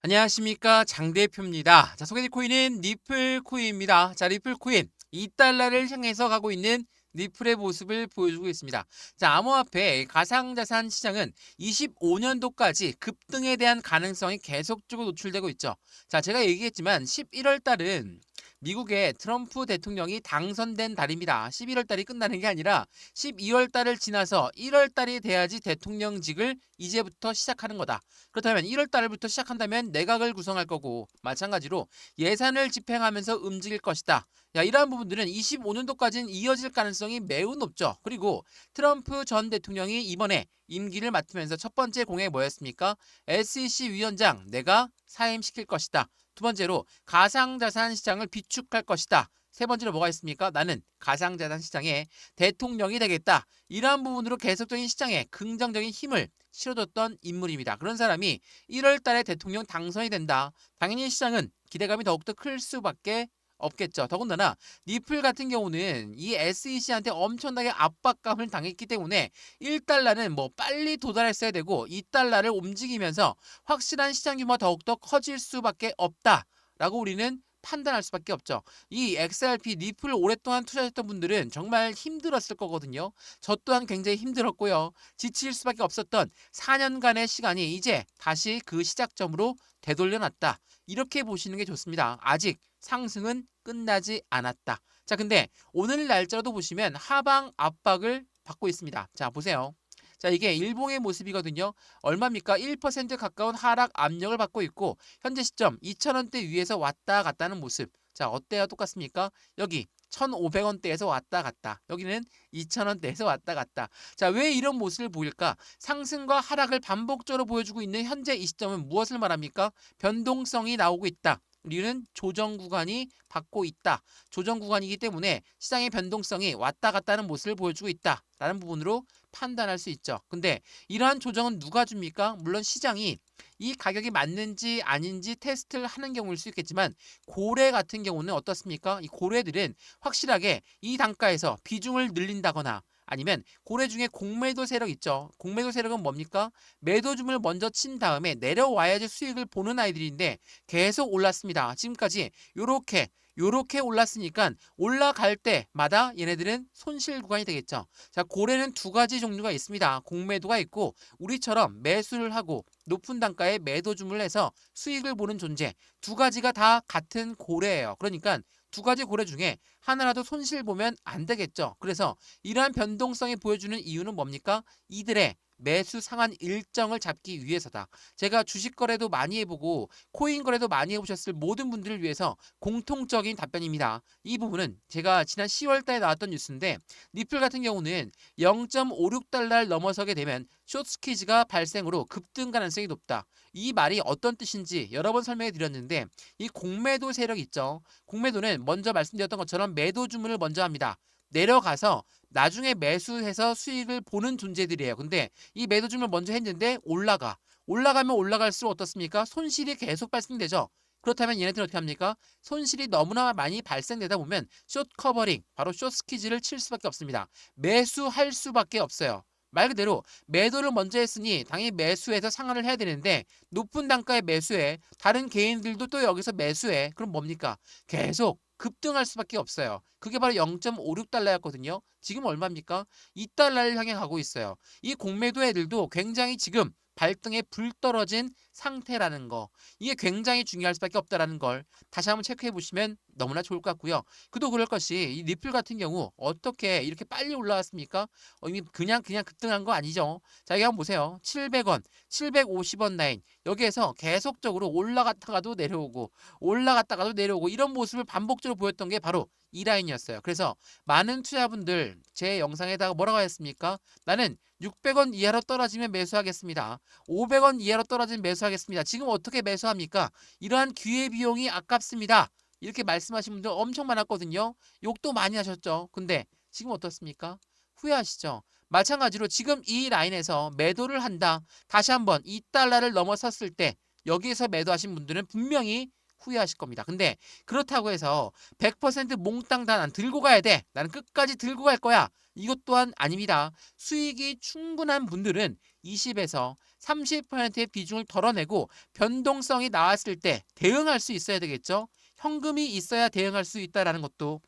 안녕하십니까, 장 대표입니다. 자, 소개될 코인은 리플 코인입니다. 자, 리플 코인 2달러를 향해서 가고 있는 리플의 모습을 보여주고 있습니다. 자, 암호화폐 가상자산 시장은 25년도까지 급등에 대한 가능성이 계속적으로 노출되고 있죠. 자, 제가 얘기했지만 11월 달은 미국의 트럼프 대통령이 당선된 달입니다. 11월 달이 끝나는 게 아니라 12월 달을 지나서 1월 달이 돼야지 대통령직을 이제부터 시작하는 거다. 그렇다면 1월 달부터 시작한다면 내각을 구성할 거고, 마찬가지로 예산을 집행하면서 움직일 것이다. 야, 이러한 부분들은 25년도까지는 이어질 가능성이 매우 높죠. 그리고 트럼프 전 대통령이 이번에 임기를 맡으면서 첫 번째 공약이 뭐였습니까? SEC 위원장 내가 사임시킬 것이다. 두 번째로 가상자산 시장을 비축할 것이다. 세 번째로 뭐가 있습니까? 나는 가상자산 시장의 대통령이 되겠다. 이러한 부분으로 계속적인 시장에 긍정적인 힘을 실어줬던 인물입니다. 그런 사람이 1월 달에 대통령 당선이 된다. 당연히 시장은 기대감이 더욱더 클 수밖에 없겠죠. 더군다나 니플 같은 경우는 이 SEC한테 엄청나게 압박감을 당했기 때문에 1달러는 뭐 빨리 도달했어야 되고 2달러를 움직이면서 확실한 시장 규모가 더욱더 커질 수밖에 없다라고 우리는 판단할 수밖에 없죠. 이 XRP 니플 오랫동안 투자했던 분들은 정말 힘들었을 거거든요. 저 또한 굉장히 힘들었고요. 지칠 수밖에 없었던 4년간의 시간이 이제 다시 그 시작점으로 되돌려놨다. 이렇게 보시는 게 좋습니다. 아직 상승은 끝나지 않았다. 자, 근데 오늘 날짜로도 보시면 하방 압박을 받고 있습니다. 자, 보세요. 자, 이게 일봉의 모습이거든요. 얼마입니까? 1% 가까운 하락 압력을 받고 있고 현재 시점 2,000원대 위에서 왔다 갔다는 모습. 자, 어때요? 똑같습니까? 여기 1,500원대에서 왔다 갔다. 여기는 2,000원대에서 왔다 갔다. 자, 왜 이런 모습을 보일까? 상승과 하락을 반복적으로 보여주고 있는 현재 이 시점은 무엇을 말합니까? 변동성이 나오고 있다. 우리는 조정 구간이 받고 있다. 조정 구간이기 때문에 시장의 변동성이 왔다 갔다는 모습을 보여주고 있다라는 부분으로 판단할 수 있죠. 근데 이러한 조정은 누가 줍니까? 물론 시장이 이 가격이 맞는지 아닌지 테스트를 하는 경우일 수 있겠지만 고래 같은 경우는 어떻습니까? 이 고래들은 확실하게 이 단가에서 비중을 늘린다거나 아니면 고래 중에 공매도 세력 있죠. 공매도 세력은 뭡니까? 매도줌을 먼저 친 다음에 내려와야지 수익을 보는 아이들인데 계속 올랐습니다. 지금까지 요렇게 올랐으니까 올라갈 때마다 얘네들은 손실 구간이 되겠죠. 자, 고래는 두 가지 종류가 있습니다. 공매도가 있고 우리처럼 매수를 하고 높은 단가에 매도 주문을 해서 수익을 보는 존재. 두 가지가 다 같은 고래예요. 그러니까 두 가지 고래 중에 하나라도 손실 보면 안 되겠죠. 그래서 이러한 변동성이 보여주는 이유는 뭡니까? 이들의 매수 상한 일정을 잡기 위해서다. 제가 주식 거래도 많이 해보고 코인 거래도 많이 해보셨을 모든 분들을 위해서 공통적인 답변입니다. 이 부분은 제가 지난 10월 달에 나왔던 뉴스인데 리플 같은 경우는 0.56달러를 넘어서게 되면 숏스퀴즈가 발생으로 급등 가능성이 높다. 이 말이 어떤 뜻인지 여러 번 설명해 드렸는데 이 공매도 세력 있죠. 공매도는 먼저 말씀드렸던 것처럼 매도 주문을 먼저 합니다. 내려가서 나중에 매수해서 수익을 보는 존재들이에요. 근데 이 매도 주문을 먼저 했는데 올라가면 올라갈수록 어떻습니까? 손실이 계속 발생되죠. 그렇다면 얘네들은 어떻게 합니까? 손실이 너무나 많이 발생되다 보면 숏 커버링, 바로 숏 스퀴즈를 칠 수밖에 없습니다. 매수할 수밖에 없어요. 말 그대로 매도를 먼저 했으니 당연히 매수해서 상환을 해야 되는데 높은 단가의 매수해 다른 개인들도 또 여기서 매수해 그럼 뭡니까? 계속 급등할 수밖에 없어요. 그게 바로 0.56달러였거든요. 지금 얼마입니까? 2달러를 향해 가고 있어요. 이 공매도 애들도 굉장히 지금 발등에 불 떨어진 상태라는 거. 이게 굉장히 중요할 수밖에 없다라는 걸 다시 한번 체크해 보시면 너무나 좋을 것 같고요. 그도 그럴 것이 이 리플 같은 경우 어떻게 이렇게 빨리 올라왔습니까? 이미 그냥 급등한 거 아니죠. 자, 여기 한번 보세요. 700원, 750원 라인. 여기에서 계속적으로 올라갔다가도 내려오고 올라갔다가도 내려오고 이런 모습을 반복적으로 보였던 게 바로 이 라인이었어요. 그래서 많은 투자분들 제 영상에다가 뭐라고 하셨습니까? 나는 600원 이하로 떨어지면 매수하겠습니다. 500원 이하로 떨어지면 매수하겠습니다. 지금 어떻게 매수합니까? 이러한 기회비용이 아깝습니다. 이렇게 말씀하신 분들 엄청 많았거든요. 욕도 많이 하셨죠. 근데 지금 어떻습니까? 후회하시죠? 마찬가지로 지금 이 라인에서 매도를 한다. 다시 한번 2달러를 넘어섰을 때 여기에서 매도하신 분들은 분명히 후회하실 겁니다. 근데 그렇다고 해서 100% 몽땅 다 난 들고 가야 돼. 나는 끝까지 들고 갈 거야. 이것 또한 아닙니다. 수익이 충분한 분들은 20에서 30%의 비중을 덜어내고 변동성이 나왔을 때 대응할 수 있어야 되겠죠. 현금이 있어야 대응할 수 있다는 것도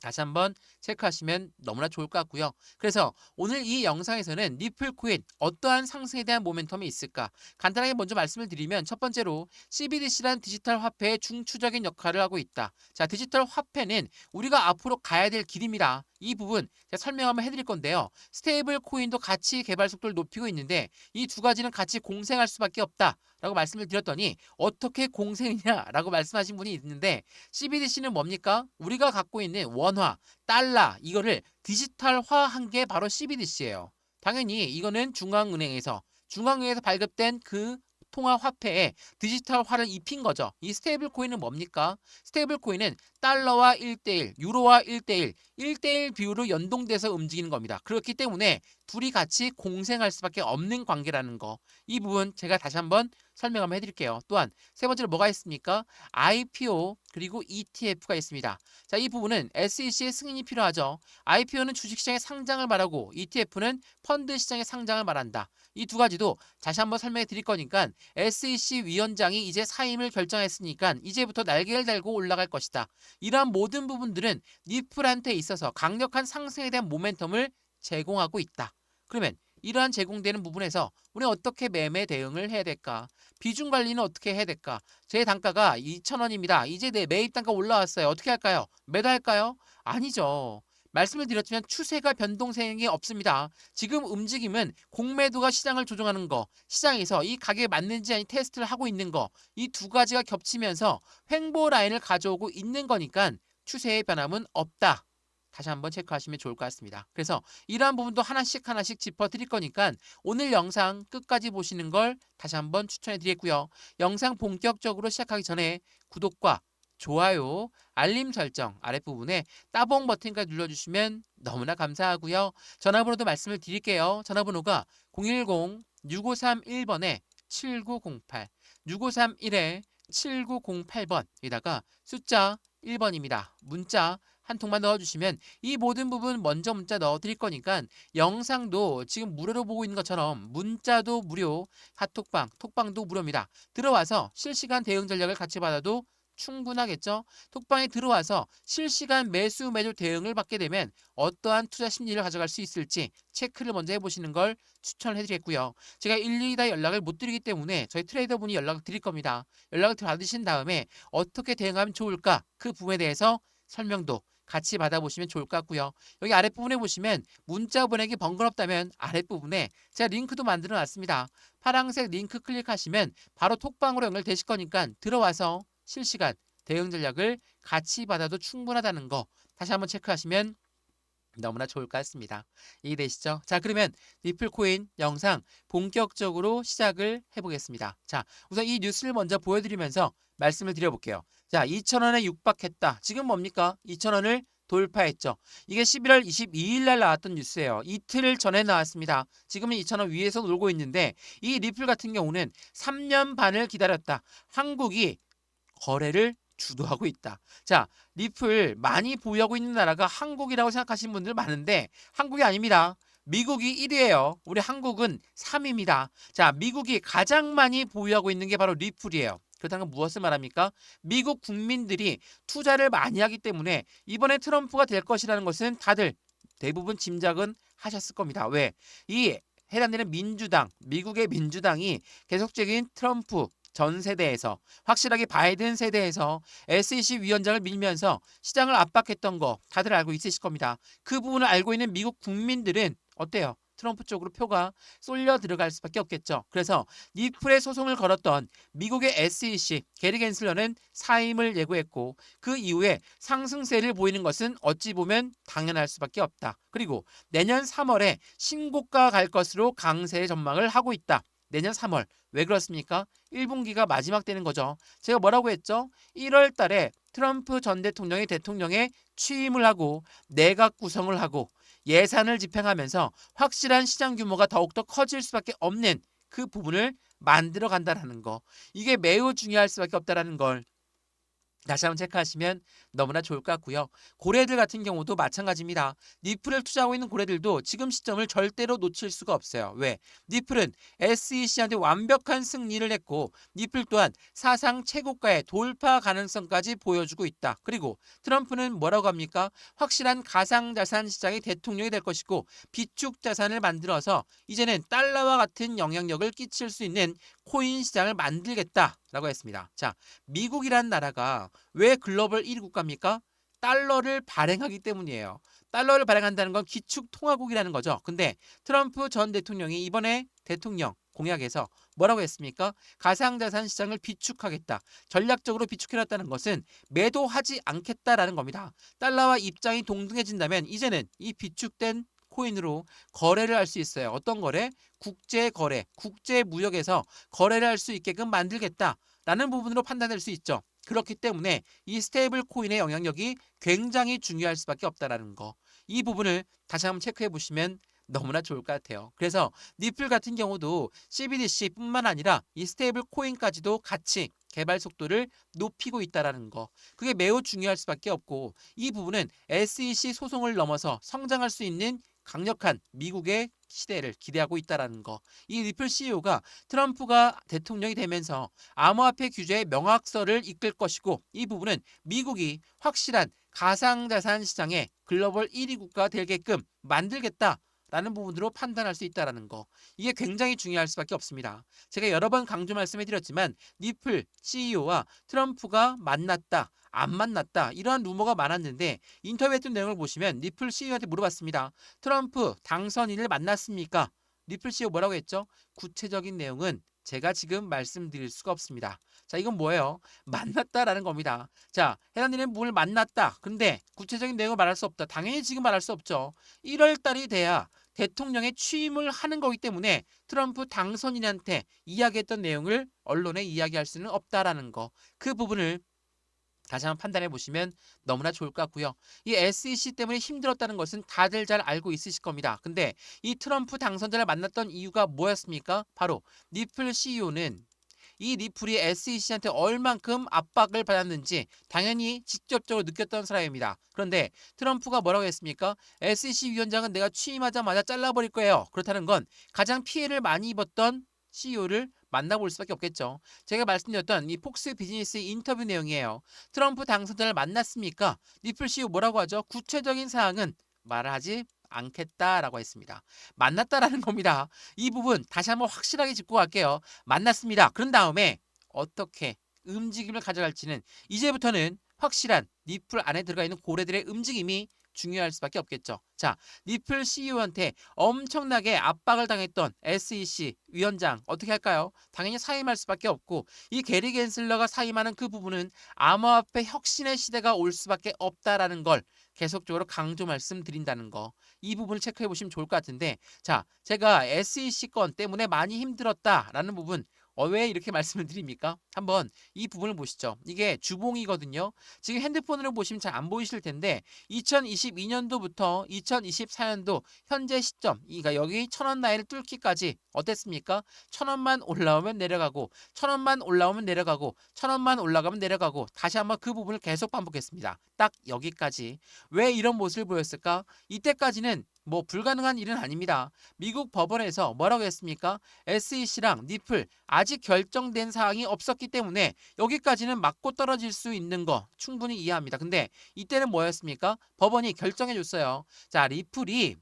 다시 한번 체크하시면 너무나 좋을 것 같고요. 그래서 오늘 이 영상에서는 리플 코인 어떠한 상승에 대한 모멘텀이 있을까? 간단하게 먼저 말씀을 드리면 첫 번째로 CBDC란 디지털 화폐의 중추적인 역할을 하고 있다. 자, 디지털 화폐는 우리가 앞으로 가야 될 길입니다. 이 부분 제가 설명 한번 해드릴 건데요. 스테이블 코인도 같이 개발 속도를 높이고 있는데 이 두 가지는 같이 공생할 수밖에 없다. 라고 말씀을 드렸더니 어떻게 공생이냐라고 말씀하신 분이 있는데 CBDC는 뭡니까? 우리가 갖고 있는 원화, 달러 이거를 디지털화한 게 바로 CBDC예요. 당연히 이거는 중앙은행에서 발급된 그 통화 화폐에 디지털화를 입힌 거죠. 이 스테이블 코인은 뭡니까? 스테이블 코인은 달러와 1대1, 유로와 1대1, 1대1 비율로 연동돼서 움직이는 겁니다. 그렇기 때문에 둘이 같이 공생할 수밖에 없는 관계라는 거. 이 부분 제가 다시 한번 설명 한번 해드릴게요. 또한 세 번째로 뭐가 있습니까? IPO 그리고 ETF가 있습니다. 자, 이 부분은 SEC의 승인이 필요하죠. IPO는 주식시장의 상장을 말하고 ETF는 펀드 시장의 상장을 말한다. 이 두 가지도 다시 한번 설명해 드릴 거니까 SEC 위원장이 이제 사임을 결정했으니까 이제부터 날개를 달고 올라갈 것이다. 이러한 모든 부분들은 리플한테 있어서 강력한 상승에 대한 모멘텀을 제공하고 있다. 그러면 이러한 제공되는 부분에서 우리는 어떻게 매매 대응을 해야 될까? 비중 관리는 어떻게 해야 될까? 제 단가가 2,000원입니다. 이제 내 매입 단가 올라왔어요. 어떻게 할까요? 매도할까요? 아니죠. 말씀을 드렸지만 추세가 변동성이 없습니다. 지금 움직임은 공매도가 시장을 조종하는 거, 시장에서 이 가격에 맞는지 아니 테스트를 하고 있는 거, 이 두 가지가 겹치면서 횡보 라인을 가져오고 있는 거니까 추세의 변함은 없다. 다시 한번 체크하시면 좋을 것 같습니다. 그래서 이러한 부분도 하나씩 짚어드릴 거니까 오늘 영상 끝까지 보시는 걸 다시 한번 추천해 드리겠고요. 영상 본격적으로 시작하기 전에 구독과 좋아요, 알림 설정 아랫부분에 따봉 버튼까지 눌러주시면 너무나 감사하고요. 전화번호도 말씀을 드릴게요. 전화번호가 010-6531번에 7908, 6531에 7908번에다가 숫자 1번입니다. 문자 한 통만 넣어주시면 이 모든 부분 먼저 문자 넣어드릴 거니까 영상도 지금 무료로 보고 있는 것처럼 문자도 무료, 핫톡방, 톡방도 무료입니다. 들어와서 실시간 대응 전략을 같이 받아도 충분하겠죠. 톡방에 들어와서 실시간 매수 매도 대응을 받게 되면 어떠한 투자 심리를 가져갈 수 있을지 체크를 먼저 해보시는 걸 추천을 해드리겠고요. 제가 일일이 다 연락을 못 드리기 때문에 저희 트레이더분이 연락을 드릴 겁니다. 연락을 받으신 다음에 어떻게 대응하면 좋을까 그 부분에 대해서 설명도 같이 받아보시면 좋을 것 같고요. 여기 아랫부분에 보시면 문자 보내기 번거롭다면 아랫부분에 제가 링크도 만들어 놨습니다. 파란색 링크 클릭하시면 바로 톡방으로 연결되실 거니까 들어와서 실시간 대응 전략을 같이 받아도 충분하다는 거 다시 한번 체크하시면 너무나 좋을 것 같습니다. 이해되시죠? 자, 그러면 리플코인 영상 본격적으로 시작을 해보겠습니다. 자, 우선 이 뉴스를 먼저 보여드리면서 말씀을 드려볼게요. 자, 2,000원에 육박했다. 지금 뭡니까? 2,000원을 돌파했죠. 이게 11월 22일 날 나왔던 뉴스예요. 이틀 전에 나왔습니다. 지금은 2,000원 위에서 놀고 있는데 이 리플 같은 경우는 3년 반을 기다렸다. 한국이 거래를 주도하고 있다. 자, 리플 많이 보유하고 있는 나라가 한국이라고 생각하시는 분들 많은데 한국이 아닙니다. 미국이 1위예요. 우리 한국은 3위입니다. 자, 미국이 가장 많이 보유하고 있는 게 바로 리플이에요. 그렇다는 건 무엇을 말합니까? 미국 국민들이 투자를 많이 하기 때문에 이번에 트럼프가 될 것이라는 것은 다들 대부분 짐작은 하셨을 겁니다. 왜? 이 해당되는 민주당, 미국의 민주당이 계속적인 트럼프 전 세대에서 확실하게 바이든 세대에서 SEC 위원장을 밀면서 시장을 압박했던 거 다들 알고 있으실 겁니다. 그 부분을 알고 있는 미국 국민들은 어때요? 트럼프 쪽으로 표가 쏠려 들어갈 수밖에 없겠죠. 그래서 리플에 소송을 걸었던 미국의 SEC 게리 겐슬러는 사임을 예고했고 그 이후에 상승세를 보이는 것은 어찌 보면 당연할 수밖에 없다. 그리고 내년 3월에 신고가 갈 것으로 강세 전망을 하고 있다. 내년 3월. 왜 그렇습니까? 1분기가 마지막 되는 거죠. 제가 뭐라고 했죠? 1월 달에 트럼프 전 대통령이 대통령에 취임을 하고 내각 구성을 하고 예산을 집행하면서 확실한 시장 규모가 더욱더 커질 수밖에 없는 그 부분을 만들어 간다는 거. 이게 매우 중요할 수밖에 없다는 걸 다시 한번 체크하시면 너무나 좋을 것 같고요. 고래들 같은 경우도 마찬가지입니다. 니플을 투자하고 있는 고래들도 지금 시점을 절대로 놓칠 수가 없어요. 왜? 니플은 SEC한테 완벽한 승리를 했고 니플 또한 사상 최고가의 돌파 가능성까지 보여주고 있다. 그리고 트럼프는 뭐라고 합니까? 확실한 가상자산 시장의 대통령이 될 것이고 비축 자산을 만들어서 이제는 달러와 같은 영향력을 끼칠 수 있는 코인 시장을 만들겠다라고 했습니다. 자, 미국이란 나라가 왜 글로벌 1위 국가입니까? 달러를 발행하기 때문이에요. 달러를 발행한다는 건 기축 통화국이라는 거죠. 근데 트럼프 전 대통령이 이번에 대통령 공약에서 뭐라고 했습니까? 가상자산 시장을 비축하겠다. 전략적으로 비축해놨다는 것은 매도하지 않겠다라는 겁니다. 달러와 입장이 동등해진다면 이제는 이 비축된 코인으로 거래를 할 수 있어요. 어떤 거래? 국제 거래, 국제 무역에서 거래를 할 수 있게끔 만들겠다라는 부분으로 판단될 수 있죠. 그렇기 때문에 이 스테이블 코인의 영향력이 굉장히 중요할 수밖에 없다라는 거. 이 부분을 다시 한번 체크해 보시면 너무나 좋을 것 같아요. 그래서 니플 같은 경우도 CBDC뿐만 아니라 이 스테이블 코인까지도 같이 개발 속도를 높이고 있다라는 거. 그게 매우 중요할 수밖에 없고 이 부분은 SEC 소송을 넘어서 성장할 수 있는 강력한 미국의 시대를 기대하고 있다라는 거. 이 리플 CEO가 트럼프가 대통령이 되면서 암호화폐 규제의 명확서를 이끌 것이고 이 부분은 미국이 확실한 가상자산 시장의 글로벌 1위 국가가 되게끔 만들겠다. 라는 부분으로 판단할 수 있다는 거. 이게 굉장히 중요할 수밖에 없습니다. 제가 여러 번 강조 말씀해 드렸지만 니플 CEO와 트럼프가 만났다. 안 만났다. 이러한 루머가 많았는데 인터뷰했던 내용을 보시면 니플 CEO한테 물어봤습니다. 트럼프 당선인을 만났습니까? 니플 CEO 뭐라고 했죠? 구체적인 내용은 제가 지금 말씀드릴 수가 없습니다. 자, 이건 뭐예요? 만났다라는 겁니다. 자, 해당 일은 뭘 만났다. 근데 구체적인 내용을 말할 수 없다. 당연히 지금 말할 수 없죠. 1월 달이 돼야 대통령에 취임을 하는 거기 때문에 트럼프 당선인한테 이야기했던 내용을 언론에 이야기할 수는 없다라는 거. 그 부분을 다시 한번 판단해 보시면 너무나 좋을 것 같고요. 이 SEC 때문에 힘들었다는 것은 다들 잘 알고 있으실 겁니다. 근데 이 트럼프 당선자를 만났던 이유가 뭐였습니까? 바로 니플 CEO는 이 리플이 SEC한테 얼만큼 압박을 받았는지 당연히 직접적으로 느꼈던 사람입니다. 그런데 트럼프가 뭐라고 했습니까? SEC 위원장은 내가 취임하자마자 잘라버릴 거예요. 그렇다는 건 가장 피해를 많이 입었던 CEO를 만나볼 수밖에 없겠죠. 제가 말씀드렸던 이 폭스 비즈니스 인터뷰 내용이에요. 트럼프 당선자를 만났습니까? 리플 CEO 뭐라고 하죠? 구체적인 사항은 말하지 않겠다라고 했습니다. 만났다라는 겁니다. 이 부분 다시 한번 확실하게 짚고 갈게요. 만났습니다. 그런 다음에 어떻게 움직임을 가져갈지는 이제부터는 확실한 니플 안에 들어가 있는 고래들의 움직임이 중요할 수밖에 없겠죠. 자, 니플 CEO한테 엄청나게 압박을 당했던 SEC 위원장 어떻게 할까요? 당연히 사임할 수밖에 없고 이 게리 겐슬러가 사임하는 그 부분은 암호화폐 혁신의 시대가 올 수밖에 없다라는 걸 계속적으로 강조 말씀드린다는 거. 이 부분을 체크해 보시면 좋을 것 같은데 자, 제가 SEC 건 때문에 많이 힘들었다라는 부분 왜 이렇게 말씀을 드립니까? 한번 이 부분을 보시죠. 이게 주봉이거든요. 지금 핸드폰으로 보시면 잘 안 보이실 텐데 2022년도부터 2024년도 현재 시점, 그러니까 여기 1,000원 라인을 뚫기까지 어땠습니까? 1,000원만 올라오면 내려가고 1,000원만 올라오면 내려가고 1,000원만 올라가면 내려가고 다시 한번 그 부분을 계속 반복했습니다. 딱 여기까지. 왜 이런 모습을 보였을까? 이때까지는 뭐 불가능한 일은 아닙니다. 미국 법원에서 뭐라고 했습니까? SEC랑 니플 아직 결정된 사항이 없었기 때문에 여기까지는 맞고 떨어질 수 있는 거 충분히 이해합니다. 근데 이때는 뭐였습니까? 법원이 결정해 줬어요. 자, 리플이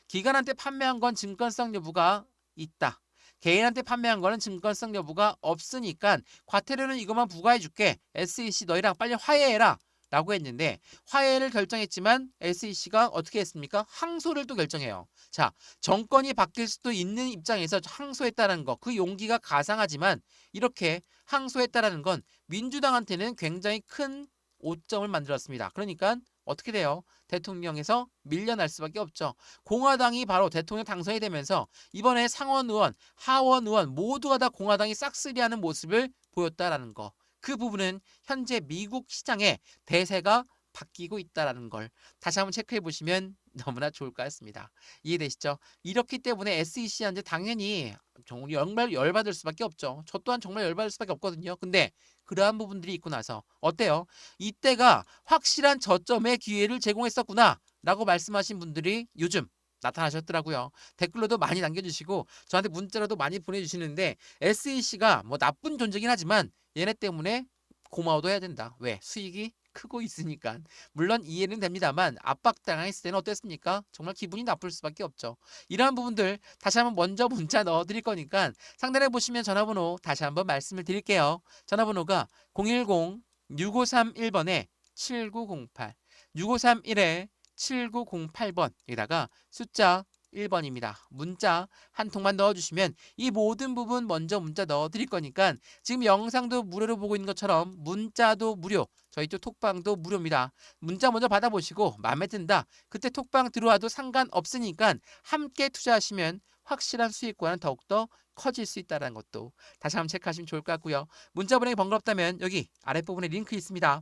기관한테 판매한 건 증권성 여부가 있다. 개인한테 판매한 거는 증권성 여부가 없으니까 과태료는 이것만 부과해 줄게. SEC 너희랑 빨리 화해해라. 라고 했는데 화해를 결정했지만 SEC가 어떻게 했습니까? 항소를 또 결정해요. 자, 정권이 바뀔 수도 있는 입장에서 항소했다는 거, 그 용기가 가상하지만 이렇게 항소했다라는 건 민주당한테는 굉장히 큰 오점을 만들었습니다. 그러니까 어떻게 돼요? 대통령에서 밀려날 수밖에 없죠. 공화당이 바로 대통령 당선이 되면서 이번에 상원 의원, 하원 의원 모두가 다 공화당이 싹쓸이하는 모습을 보였다라는 거. 그 부분은 현재 미국 시장의 대세가 바뀌고 있다라는 걸 다시 한번 체크해 보시면 너무나 좋을 것 같습니다. 이해되시죠? 이렇기 때문에 SEC한테 당연히 정말 열받을 수밖에 없죠. 저 또한 정말 열받을 수밖에 없거든요. 근데 그러한 부분들이 있고 나서 어때요? 이때가 확실한 저점의 기회를 제공했었구나 라고 말씀하신 분들이 요즘 나타나셨더라고요. 댓글로도 많이 남겨주시고 저한테 문자로도 많이 보내주시는데 SEC가 뭐 나쁜 존재긴 하지만 얘네 때문에 고마워도 해야 된다. 왜? 수익이 크고 있으니까. 물론 이해는 됩니다만 압박당했을 때는 어땠습니까? 정말 기분이 나쁠 수밖에 없죠. 이러한 부분들 다시 한번 먼저 문자 넣어드릴 거니까 상단에 보시면 전화번호 다시 한번 말씀을 드릴게요. 전화번호가 010-6531번에 7908 6531에 7908번 여기다가 숫자 1번입니다. 문자 한 통만 넣어주시면 이 모든 부분 먼저 문자 넣어드릴 거니까 지금 영상도 무료로 보고 있는 것처럼 문자도 무료, 저희 쪽 톡방도 무료입니다. 문자 먼저 받아보시고 마음에 든다. 그때 톡방 들어와도 상관없으니까 함께 투자하시면 확실한 수익과는 더욱더 커질 수 있다는 것도 다시 한번 체크하시면 좋을 것 같고요. 문자 보내기 번거롭다면 여기 아랫부분에 링크 있습니다.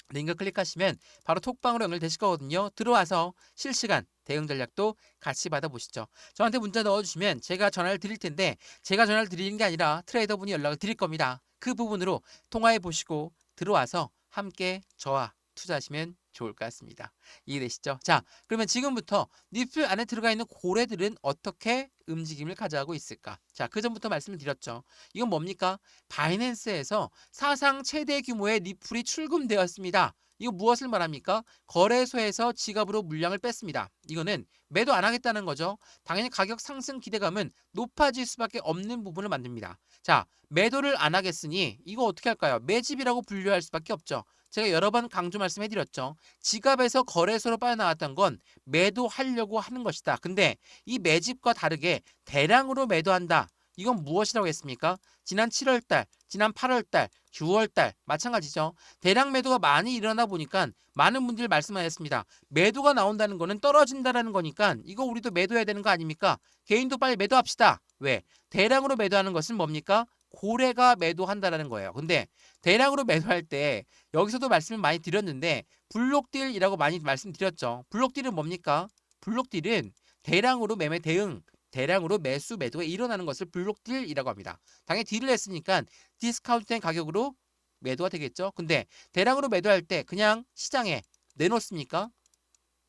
링크 클릭하시면 바로 톡방으로 연결되실 거거든요. 들어와서 실시간 대응 전략도 같이 받아보시죠. 저한테 문자 넣어주시면 제가 전화를 드릴 텐데 제가 전화를 드리는 게 아니라 트레이더분이 연락을 드릴 겁니다. 그 부분으로 통화해 보시고 들어와서 함께 저와 투자하시면 좋을 것 같습니다. 이해되시죠? 자, 그러면 지금부터 니플 안에 들어가 있는 고래들은 어떻게 움직임을 가져가고 있을까? 자, 그 전부터 말씀을 드렸죠. 이건 뭡니까? 바이낸스에서 사상 최대 규모의 니플이 출금되었습니다. 이거 무엇을 말합니까? 거래소에서 지갑으로 물량을 뺐습니다. 이거는 매도 안 하겠다는 거죠. 당연히 가격 상승 기대감은 높아질 수밖에 없는 부분을 만듭니다. 자, 매도를 안 하겠으니 이거 어떻게 할까요? 매집이라고 분류할 수밖에 없죠. 제가 여러 번 강조 말씀해드렸죠. 지갑에서 거래소로 빠져나왔던 건 매도하려고 하는 것이다. 근데 이 매집과 다르게 대량으로 매도한다. 이건 무엇이라고 했습니까? 지난 7월달, 지난 8월달, 9월달 마찬가지죠. 대량 매도가 많이 일어나 보니까 많은 분들이 말씀하셨습니다. 매도가 나온다는 거는 떨어진다는 거니까 이거 우리도 매도해야 되는 거 아닙니까? 개인도 빨리 매도합시다. 왜? 대량으로 매도하는 것은 뭡니까? 고래가 매도한다라는 거예요. 근데 대량으로 매도할 때 여기서도 말씀을 많이 드렸는데 블록딜이라고 많이 말씀드렸죠. 블록딜은 뭡니까? 블록딜은 대량으로 매매 대응, 대량으로 매수 매도가 일어나는 것을 블록딜이라고 합니다. 당연히 딜을 했으니까 디스카운트된 가격으로 매도가 되겠죠. 근데 대량으로 매도할 때 그냥 시장에 내놓습니까?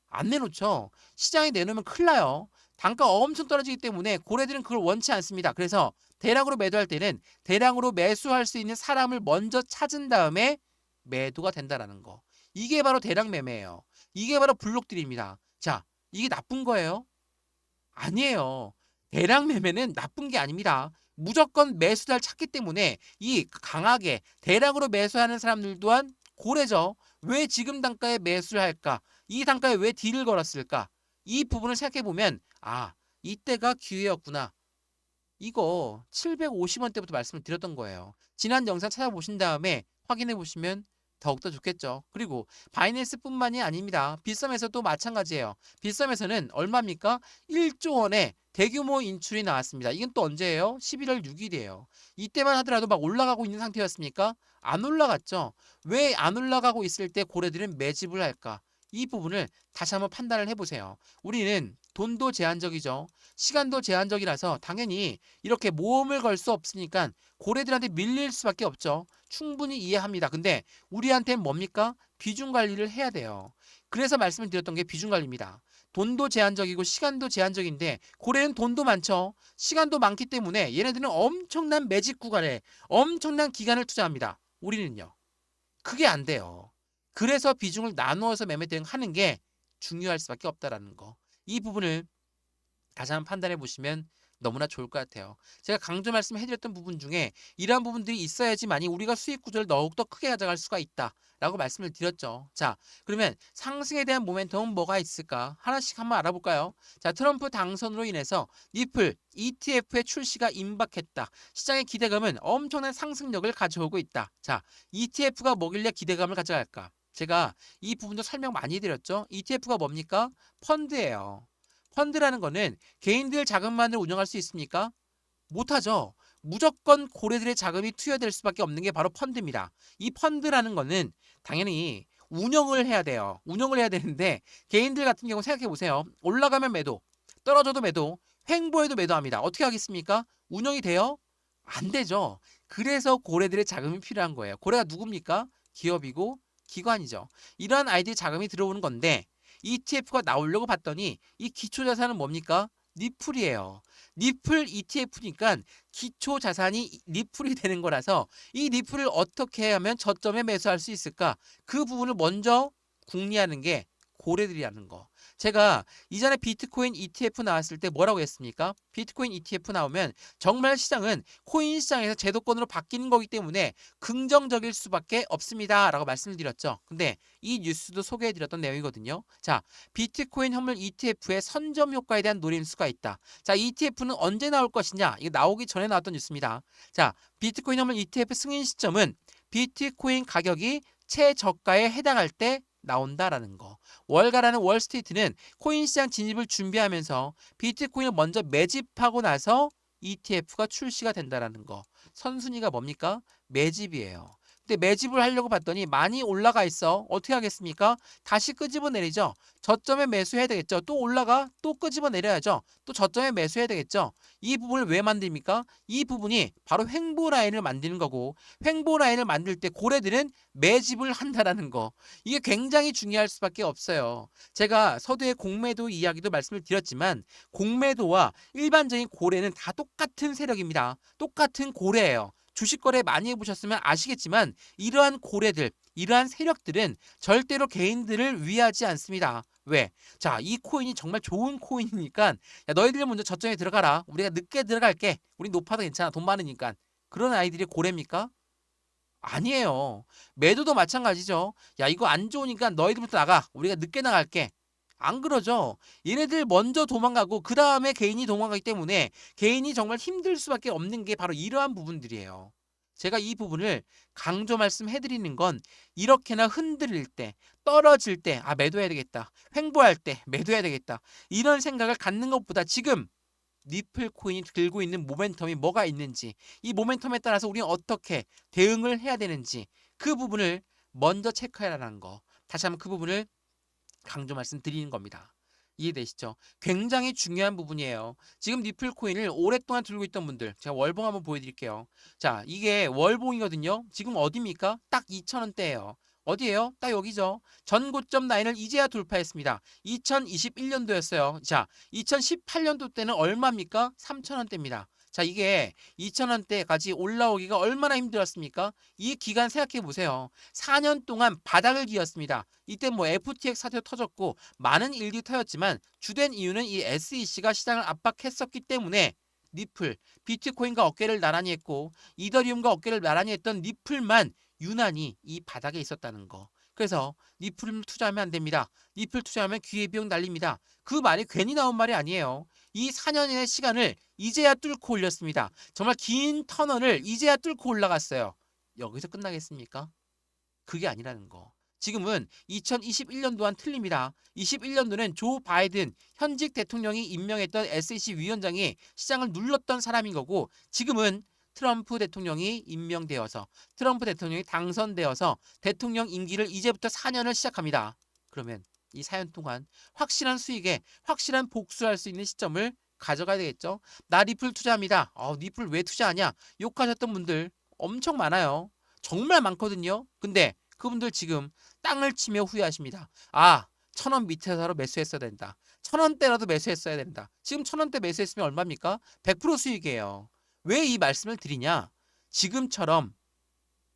안 내놓죠. 시장에 내놓으면 큰일 나요. 단가가 엄청 떨어지기 때문에 고래들은 그걸 원치 않습니다. 그래서 대량으로 매도할 때는 대량으로 매수할 수 있는 사람을 먼저 찾은 다음에 매도가 된다라는 거. 이게 바로 대량 매매예요. 이게 바로 블록딜입니다. 자, 이게 나쁜 거예요? 아니에요. 대량 매매는 나쁜 게 아닙니다. 무조건 매수자를 찾기 때문에 이 강하게 대량으로 매수하는 사람들 또한 고래죠. 왜 지금 단가에 매수를 할까? 이 단가에 왜 딜을 걸었을까? 이 부분을 생각해 보면 이때가 기회였구나. 이거 750원 때부터 말씀을 드렸던 거예요. 지난 영상 찾아보신 다음에 확인해 보시면 더욱더 좋겠죠. 그리고 바이낸스뿐만이 아닙니다. 빗썸에서도 마찬가지예요. 빗썸에서는 얼마입니까? 1조 원의 대규모 인출이 나왔습니다. 이건 또 언제예요? 11월 6일이에요. 이때만 하더라도 막 올라가고 있는 상태였습니까? 안 올라갔죠. 왜 안 올라가고 있을 때 고래들은 매집을 할까? 이 부분을 다시 한번 판단을 해보세요. 우리는 돈도 제한적이죠. 시간도 제한적이라서 당연히 이렇게 모험을 걸 수 없으니까 고래들한테 밀릴 수밖에 없죠. 충분히 이해합니다. 근데 우리한테는 뭡니까? 비중 관리를 해야 돼요. 그래서 말씀을 드렸던 게 비중 관리입니다. 돈도 제한적이고 시간도 제한적인데 고래는 돈도 많죠. 시간도 많기 때문에 얘네들은 엄청난 매집 구간에 엄청난 기간을 투자합니다. 우리는요. 그게 안 돼요. 그래서 비중을 나누어서 매매 대응하는 게 중요할 수밖에 없다라는 거. 이 부분을 다시 한번 판단해 보시면 너무나 좋을 것 같아요. 제가 강조 말씀해드렸던 부분 중에 이러한 부분들이 있어야지만이 우리가 수익 구조를 더욱더 크게 가져갈 수가 있다라고 말씀을 드렸죠. 자, 그러면 상승에 대한 모멘텀은 뭐가 있을까? 하나씩 한번 알아볼까요? 자, 트럼프 당선으로 인해서 니플 ETF의 출시가 임박했다. 시장의 기대감은 엄청난 상승력을 가져오고 있다. 자, ETF가 뭐길래 기대감을 가져갈까? 제가 이 부분도 설명 많이 드렸죠. ETF가 뭡니까? 펀드예요. 펀드라는 거는 개인들 자금만을 운영할 수 있습니까? 못하죠. 무조건 고래들의 자금이 투여될 수밖에 없는 게 바로 펀드입니다. 이 펀드라는 거는 당연히 운영을 해야 돼요. 운영을 해야 되는데 개인들 같은 경우 생각해 보세요. 올라가면 매도, 떨어져도 매도, 횡보해도 매도합니다. 어떻게 하겠습니까? 운영이 돼요? 안 되죠. 그래서 고래들의 자금이 필요한 거예요. 고래가 누굽니까? 기업이고 기관이죠. 이러한 아이들이 자금이 들어오는 건데 ETF가 나오려고 봤더니 이 기초자산은 뭡니까? 니플이에요. 니플 ETF니까 기초자산이 니플이 되는 거라서 이 니플을 어떻게 하면 저점에 매수할 수 있을까? 그 부분을 먼저 궁리하는 게 고래들이라는 거. 제가 이전에 비트코인 ETF 나왔을 때 뭐라고 했습니까? 비트코인 ETF 나오면 정말 시장은 코인 시장에서 제도권으로 바뀌는 거기 때문에 긍정적일 수밖에 없습니다. 라고 말씀을 드렸죠. 근데 이 뉴스도 소개해드렸던 내용이거든요. 자, 비트코인 현물 ETF의 선점 효과에 대한 노림수가 있다. 자, ETF는 언제 나올 것이냐? 이거 나오기 전에 나왔던 뉴스입니다. 자, 비트코인 현물 ETF 승인 시점은 비트코인 가격이 최저가에 해당할 때 나온다라는 거. 월가라는 월스트리트는 코인 시장 진입을 준비하면서 비트코인을 먼저 매집하고 나서 ETF가 출시가 된다라는 거. 선순위가 뭡니까? 매집이에요. 근데 매집을 하려고 봤더니 많이 올라가 있어. 어떻게 하겠습니까? 다시 끄집어 내리죠. 저점에 매수해야 되겠죠. 또 올라가 또 끄집어 내려야죠. 또 저점에 매수해야 되겠죠. 이 부분을 왜 만듭니까? 이 부분이 바로 횡보 라인을 만드는 거고, 횡보 라인을 만들 때 고래들은 매집을 한다라는 거. 이게 굉장히 중요할 수밖에 없어요. 제가 서두의 공매도 이야기도 말씀을 드렸지만 공매도와 일반적인 고래는 다 똑같은 세력입니다. 똑같은 고래예요. 주식 거래 많이 해보셨으면 아시겠지만 이러한 고래들, 이러한 세력들은 절대로 개인들을 위하지 않습니다. 왜? 자, 이 코인이 정말 좋은 코인이니까 야, 너희들 먼저 저점에 들어가라. 우리가 늦게 들어갈게. 우리 높아도 괜찮아. 돈 많으니까. 그런 아이들이 고래입니까? 아니에요. 매도도 마찬가지죠. 야, 이거 안 좋으니까 너희들부터 나가. 우리가 늦게 나갈게. 안 그러죠. 얘네들 먼저 도망가고 그 다음에 개인이 도망가기 때문에 개인이 정말 힘들 수밖에 없는 게 바로 이러한 부분들이에요. 제가 이 부분을 강조 말씀해드리는 건 이렇게나 흔들릴 때, 떨어질 때, 아, 매도해야 되겠다. 횡보할 때, 매도해야 되겠다. 이런 생각을 갖는 것보다 지금 니플 코인이 들고 있는 모멘텀이 뭐가 있는지, 이 모멘텀에 따라서 우리는 어떻게 대응을 해야 되는지 그 부분을 먼저 체크해라는 거. 다시 한번 그 부분을 강조 말씀드리는 겁니다. 이해되시죠? 굉장히 중요한 부분이에요. 지금 니플 코인을 오랫동안 들고 있던 분들, 제가 월봉 한번 보여드릴게요. 자, 이게 월봉이거든요. 지금 어디입니까? 딱 2,000원대예요. 어디예요? 딱 여기죠. 전고점 라인을 이제야 돌파했습니다. 2021년도였어요. 자, 2018년도 때는 얼마입니까? 3,000원대입니다. 자, 이게 2,000원대까지 올라오기가 얼마나 힘들었습니까? 이 기간 생각해 보세요. 4년 동안 바닥을 기었습니다. 이때 뭐 FTX 사태도 터졌고 많은 일들이 터졌지만 주된 이유는 이 SEC가 시장을 압박했었기 때문에 니플, 비트코인과 어깨를 나란히 했고 이더리움과 어깨를 나란히 했던 니플만 유난히 이 바닥에 있었다는 거. 그래서 니플을 투자하면 안 됩니다. 니플 투자하면 기회비용 날립니다. 그 말이 괜히 나온 말이 아니에요. 이 4년의 시간을 이제야 뚫고 올렸습니다. 정말 긴 터널을 이제야 뚫고 올라갔어요. 여기서 끝나겠습니까? 그게 아니라는 거. 지금은 2021년도와는 틀립니다. 21년도는 조 바이든 현직 대통령이 임명했던 SEC 위원장이 시장을 눌렀던 사람인 거고 지금은 트럼프 대통령이 임명되어서 트럼프 대통령이 당선되어서 대통령 임기를 이제부터 4년을 시작합니다. 그러면 이 4년 동안 확실한 수익에 확실한 복수할 수 있는 시점을 가져가야 되겠죠. 나 리플 투자합니다. 리플 왜 투자하냐? 욕하셨던 분들 엄청 많아요. 정말 많거든요. 근데 그분들 지금 땅을 치며 후회하십니다. 아, 1,000원 밑에서 매수했어야 된다. 1,000원대라도 매수했어야 된다. 지금 1,000원대 매수했으면 얼마입니까? 100% 수익이에요. 왜 이 말씀을 드리냐? 지금처럼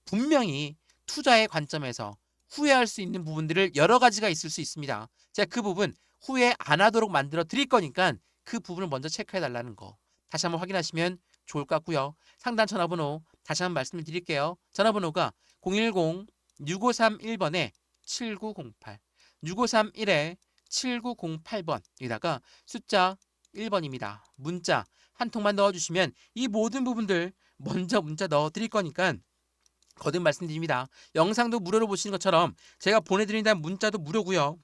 분명히 투자의 관점에서 후회할 수 있는 부분들을 여러 가지가 있을 수 있습니다. 제가 그 부분 후회 안 하도록 만들어 드릴 거니까 그 부분을 먼저 체크해 달라는 거. 다시 한번 확인하시면 좋을 것 같고요. 상단 전화번호 다시 한번 말씀을 드릴게요. 전화번호가 010-6531번에 7908 6531에 7908번 여기다가 숫자 1번입니다. 문자 한 통만 넣어주시면 이 모든 부분들 먼저 문자 넣어드릴 거니까 거듭 말씀드립니다. 영상도 무료로 보시는 것처럼 제가 보내드린다는 문자도 무료고요.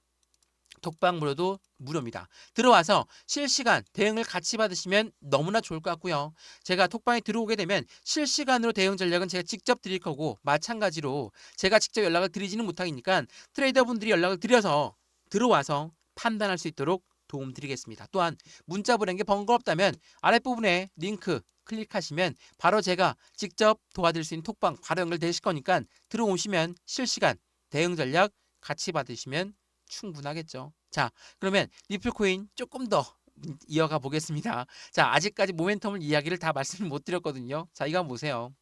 톡방 무료도 무료입니다. 들어와서 실시간 대응을 같이 받으시면 너무나 좋을 것 같고요. 제가 톡방에 들어오게 되면 실시간으로 대응 전략은 제가 직접 드릴 거고 마찬가지로 제가 직접 연락을 드리지는 못하니까 트레이더분들이 연락을 드려서 들어와서 판단할 수 있도록 도움 드리겠습니다. 또한 문자 보낸 게 번거롭다면 아랫부분에 링크 클릭하시면 바로 제가 직접 도와드릴 수 있는 톡방 바로 연결되실 거니까 들어오시면 실시간 대응 전략 같이 받으시면 충분하겠죠. 자, 그러면 리플 코인 조금 더 이어가 보겠습니다. 자, 아직까지 모멘텀을 이야기를 다 말씀을 못 드렸거든요. 자, 이거 한번 보세요.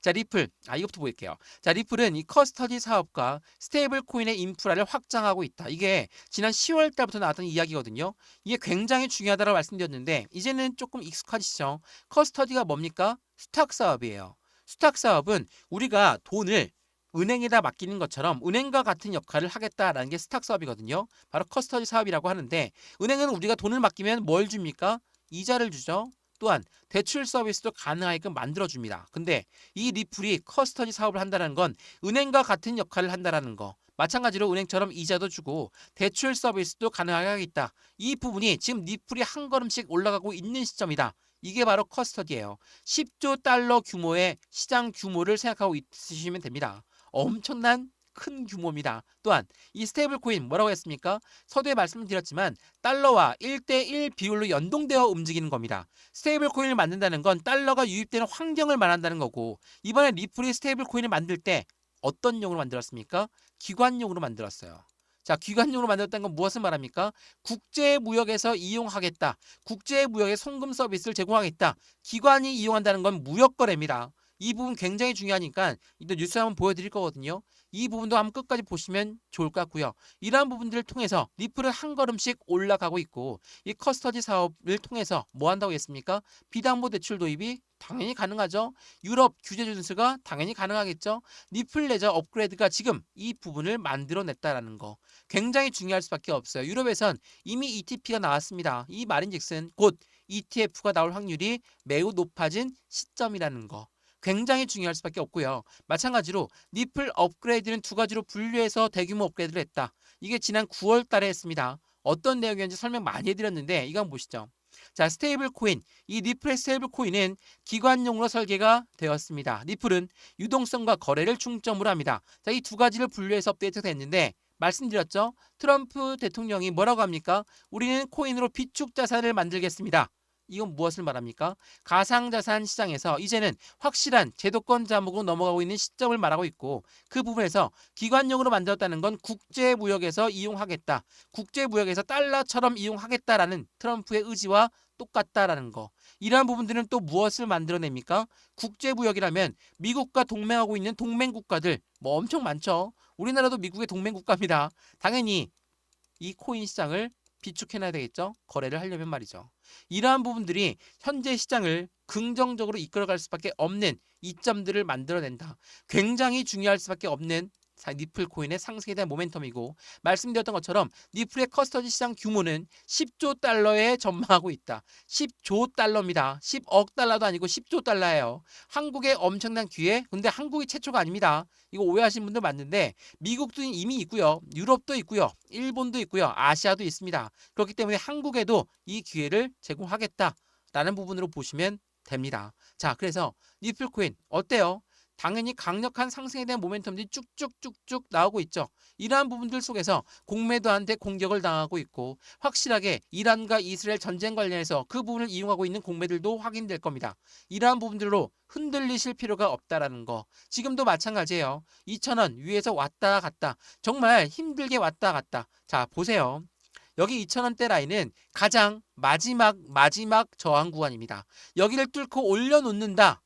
자, 리플. 이것부터 볼게요. 자, 리플은 이 커스터디 사업과 스테이블 코인의 인프라를 확장하고 있다. 이게 지난 10월 달부터 나왔던 이야기거든요. 이게 굉장히 중요하다고 말씀드렸는데 이제는 조금 익숙하시죠? 커스터디가 뭡니까? 수탁 사업이에요. 수탁 사업은 우리가 돈을 은행에다 맡기는 것처럼 은행과 같은 역할을 하겠다라는 게 수탁 사업이거든요. 바로 커스터디 사업이라고 하는데 은행은 우리가 돈을 맡기면 뭘 줍니까? 이자를 주죠. 또한 대출 서비스도 가능하게끔 만들어줍니다. 근데 이 리플이 커스터디 사업을 한다는 건 은행과 같은 역할을 한다는 거. 마찬가지로 은행처럼 이자도 주고 대출 서비스도 가능하게 하겠다. 이 부분이 지금 리플이 한 걸음씩 올라가고 있는 시점이다. 이게 바로 커스터디예요. 10조 달러 규모의 시장 규모를 생각하고 있으시면 됩니다. 엄청난 큰 규모입니다. 또한 이 스테이블 코인 뭐라고 했습니까? 서두에 말씀드렸지만 달러와 1대1 비율로 연동되어 움직이는 겁니다. 스테이블 코인을 만든다는 건 달러가 유입되는 환경을 말한다는 거고 이번에 리플이 스테이블 코인을 만들 때 어떤 용으로 만들었습니까? 기관용으로 만들었어요. 자, 기관용으로 만들었다는 건 무엇을 말합니까? 국제무역에서 이용하겠다. 국제무역의 송금 서비스를 제공하겠다. 기관이 이용한다는 건 무역거래입니다. 이 부분 굉장히 중요하니까 이따 뉴스 한번 보여드릴 거거든요. 이 부분도 한번 끝까지 보시면 좋을 것 같고요. 이러한 부분들을 통해서 리플은 한 걸음씩 올라가고 있고 이 커스터디 사업을 통해서 뭐 한다고 했습니까? 비담보대출 도입이 당연히 가능하죠. 유럽 규제 준수가 당연히 가능하겠죠. 리플 레저 업그레이드가 지금 이 부분을 만들어냈다라는 거 굉장히 중요할 수밖에 없어요. 유럽에선 이미 ETP가 나왔습니다. 이 말인즉슨 곧 ETF가 나올 확률이 매우 높아진 시점이라는 거. 굉장히 중요할 수밖에 없고요. 마찬가지로 리플 업그레이드는 두 가지로 분류해서 대규모 업그레이드를 했다. 이게 지난 9월 달에 했습니다. 어떤 내용이었는지 설명 많이 해드렸는데 이거 한번 보시죠. 자, 스테이블 코인. 이 리플의 스테이블 코인은 기관용으로 설계가 되었습니다. 리플은 유동성과 거래를 중점으로 합니다. 자, 이 두 가지를 분류해서 업데이트가 됐는데 말씀드렸죠? 트럼프 대통령이 뭐라고 합니까? 우리는 코인으로 비축 자산을 만들겠습니다. 이건 무엇을 말합니까? 가상자산 시장에서 이제는 확실한 제도권 자목으로 넘어가고 있는 시점을 말하고 있고 그 부분에서 기관용으로 만들었다는 건 국제무역에서 이용하겠다. 국제무역에서 달러처럼 이용하겠다라는 트럼프의 의지와 똑같다라는 거. 이러한 부분들은 또 무엇을 만들어냅니까? 국제무역이라면 미국과 동맹하고 있는 동맹국가들 뭐 엄청 많죠. 우리나라도 미국의 동맹국가입니다. 당연히 이 코인 시장을 비축해놔야 되겠죠. 거래를 하려면 말이죠. 이러한 부분들이 현재 시장을 긍정적으로 이끌어갈 수밖에 없는 이점들을 만들어낸다. 굉장히 중요할 수밖에 없는 리플 코인의 상승에 대한 모멘텀이고 말씀드렸던 것처럼 리플의 커스터디 시장 규모는 10조 달러에 전망하고 있다. 10조 달러입니다. 10억 달러도 아니고 10조 달러예요. 한국의 엄청난 기회. 근데 한국이 최초가 아닙니다. 이거 오해하시는 분들 많은데 미국도 이미 있고요. 유럽도 있고요. 일본도 있고요. 아시아도 있습니다. 그렇기 때문에 한국에도 이 기회를 제공하겠다라는 부분으로 보시면 됩니다. 자, 그래서 리플 코인 어때요? 당연히 강력한 상승에 대한 모멘텀들이 쭉쭉쭉쭉 나오고 있죠. 이러한 부분들 속에서 공매도한테 공격을 당하고 있고 확실하게 이란과 이스라엘 전쟁 관련해서 그 부분을 이용하고 있는 공매들도 확인될 겁니다. 이러한 부분들로 흔들리실 필요가 없다라는 거. 지금도 마찬가지예요. 2,000원 위에서 왔다 갔다. 정말 힘들게 왔다 갔다. 자, 보세요. 여기 2,000원대 라인은 가장 마지막 저항 구간입니다. 여기를 뚫고 올려놓는다.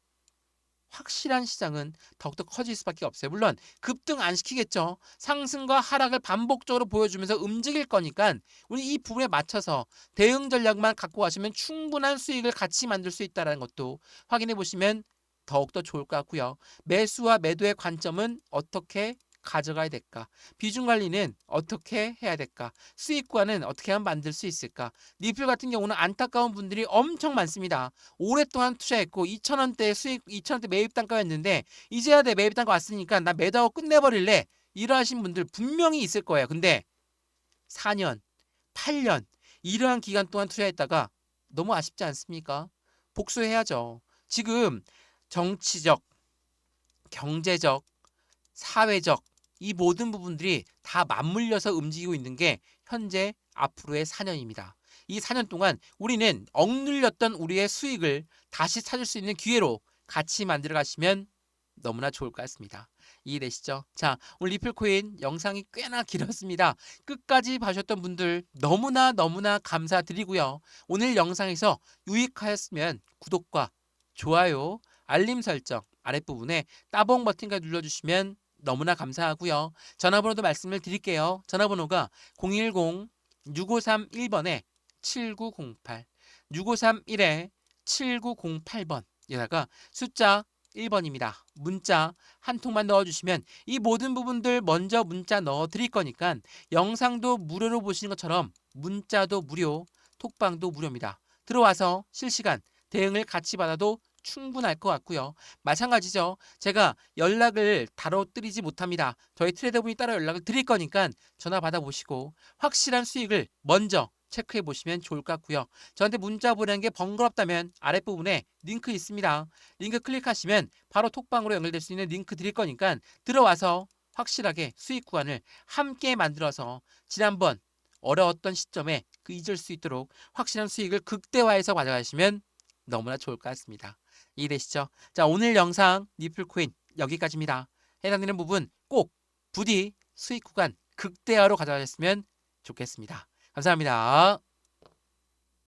확실한 시장은 더욱더 커질 수밖에 없어요. 물론 급등 안 시키겠죠. 상승과 하락을 반복적으로 보여주면서 움직일 거니까 우리 이 부분에 맞춰서 대응 전략만 갖고 가시면 충분한 수익을 같이 만들 수 있다는 것도 확인해 보시면 더욱더 좋을 것 같고요. 매수와 매도의 관점은 어떻게 가져가야 될까? 비중 관리는 어떻게 해야 될까? 수익과는 어떻게 하면 만들 수 있을까? 리플 같은 경우는 안타까운 분들이 엄청 많습니다. 오랫동안 투자했고 2,000원대 수익, 2,000원대 매입 단가였는데 이제야 내 매입 단가 왔으니까 나 매도하고 끝내버릴래. 이러하신 분들 분명히 있을 거예요. 근데 4년, 8년 이러한 기간 동안 투자했다가 너무 아쉽지 않습니까? 복수해야죠. 지금 정치적, 경제적, 사회적 이 모든 부분들이 다 맞물려서 움직이고 있는 게 현재 앞으로의 4년입니다. 이 4년 동안 우리는 억눌렸던 우리의 수익을 다시 찾을 수 있는 기회로 같이 만들어 가시면 너무나 좋을 것 같습니다. 이해되시죠? 자, 오늘 리플코인 영상이 꽤나 길었습니다. 끝까지 봐주셨던 분들 너무나 감사드리고요. 오늘 영상에서 유익하였으면 구독과 좋아요, 알림 설정 아랫부분에 따봉 버튼까지 눌러주시면 너무나 감사하고요. 전화번호도 말씀을 드릴게요. 전화번호가 010-6531번에 7908, 6531에 7908번 여기다가 숫자 1번입니다. 문자 한 통만 넣어주시면 이 모든 부분들 먼저 문자 넣어드릴 거니까 영상도 무료로 보시는 것처럼 문자도 무료, 톡방도 무료입니다. 들어와서 실시간 대응을 같이 받아도 충분할 것 같고요. 마찬가지죠. 제가 연락을 바로 드리지 못합니다. 저희 트레이더분이 따로 연락을 드릴 거니까 전화 받아보시고 확실한 수익을 먼저 체크해 보시면 좋을 것 같고요. 저한테 문자 보내는 게 번거롭다면 아랫부분에 링크 있습니다. 링크 클릭하시면 바로 톡방으로 연결될 수 있는 링크 드릴 거니까 들어와서 확실하게 수익 구간을 함께 만들어서 지난번 어려웠던 시점에 그 잊을 수 있도록 확실한 수익을 극대화해서 가져가시면 너무나 좋을 것 같습니다. 이해되시죠? 자, 오늘 영상 니플코인 여기까지입니다. 해당되는 부분 꼭 부디 수익 구간 극대화로 가져가셨으면 좋겠습니다. 감사합니다.